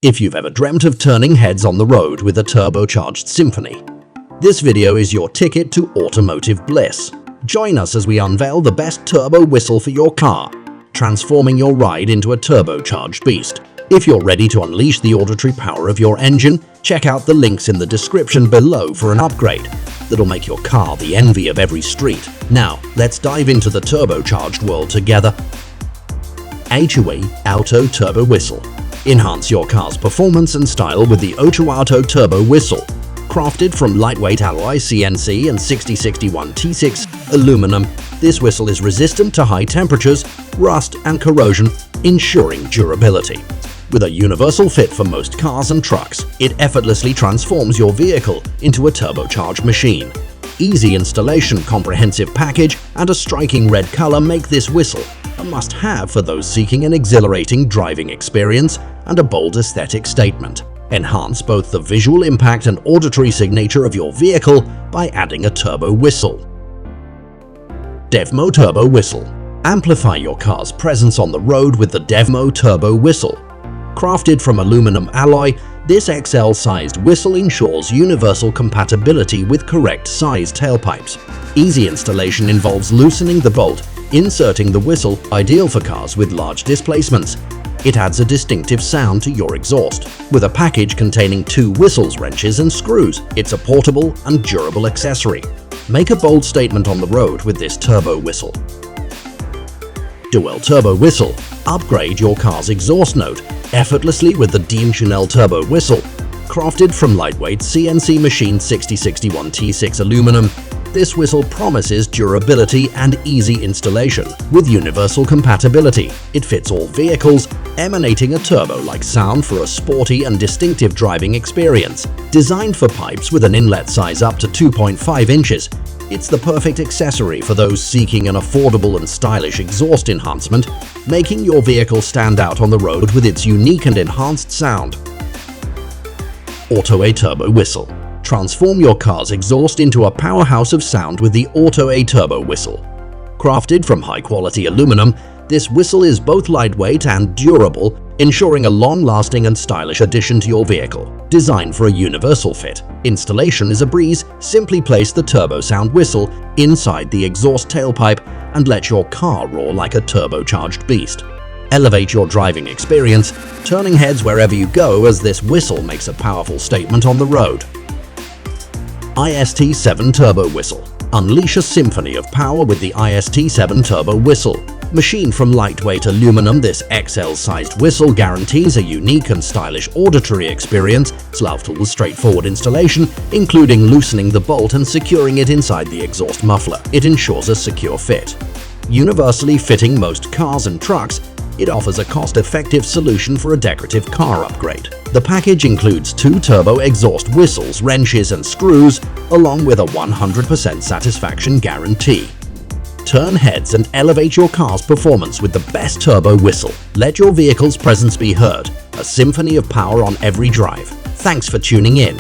If you've ever dreamt of turning heads on the road with a turbocharged Symphony, this video is your ticket to automotive bliss. Join us as we unveil the best turbo whistle for your car, transforming your ride into a turbocharged beast. If you're ready to unleash the auditory power of your engine, check out the links in the description below for an upgrade that'll make your car the envy of every street. Now, let's dive into the turbocharged world together. AUTOE Turbo Whistle. Enhance your car's performance and style with the OTUAYAUTO Turbo Whistle. Crafted from lightweight alloy CNC and 6061 T6 aluminum, this whistle is resistant to high temperatures, rust and corrosion, ensuring durability. With a universal fit for most cars and trucks, it effortlessly transforms your vehicle into a turbocharged machine. Easy installation, comprehensive package, and a striking red color make this whistle a must-have for those seeking an exhilarating driving experience and a bold aesthetic statement. Enhance both the visual impact and auditory signature of your vehicle by adding a turbo whistle. DEVMO Turbo Whistle. Amplify your car's presence on the road with the DEVMO Turbo Whistle. Crafted from aluminum alloy, this XL-sized whistle ensures universal compatibility with correct-sized tailpipes. Easy installation involves loosening the bolt, inserting the whistle, ideal for cars with large displacements. It adds a distinctive sound to your exhaust. With a package containing 2 whistles, wrenches and screws, it's a portable and durable accessory. Make a bold statement on the road with this turbo whistle. DEWHEL Turbo Whistle. Upgrade your car's exhaust note effortlessly with the DEWHEL Turbo Whistle. Crafted from lightweight CNC machined 6061 T6 aluminum, this whistle promises durability and easy installation. With universal compatibility, it fits all vehicles, emanating a turbo-like sound for a sporty and distinctive driving experience. Designed for pipes with an inlet size up to 2.5 inches, it's the perfect accessory for those seeking an affordable and stylish exhaust enhancement, making your vehicle stand out on the road with its unique and enhanced sound. AUTOE Turbo Whistle. Transform your car's exhaust into a powerhouse of sound with the AUTOE Turbo Whistle. Crafted from high-quality aluminum, this whistle is both lightweight and durable, ensuring a long-lasting and stylish addition to your vehicle. Designed for a universal fit, installation is a breeze. Simply place the turbo sound whistle inside the exhaust tailpipe and let your car roar like a turbocharged beast. Elevate your driving experience, turning heads wherever you go as this whistle makes a powerful statement on the road. YSTSEVEN Turbo Whistle. Unleash a symphony of power with the YSTSEVEN Turbo Whistle. Machined from lightweight aluminum, this XL-sized whistle guarantees a unique and stylish auditory experience. It's loved with straightforward installation, including loosening the bolt and securing it inside the exhaust muffler. It ensures a secure fit. Universally fitting most cars and trucks, it offers a cost-effective solution for a decorative car upgrade. The package includes 2 turbo exhaust whistles, wrenches and screws, along with a 100% satisfaction guarantee. Turn heads and elevate your car's performance with the best turbo whistle. Let your vehicle's presence be heard, a symphony of power on every drive. Thanks for tuning in.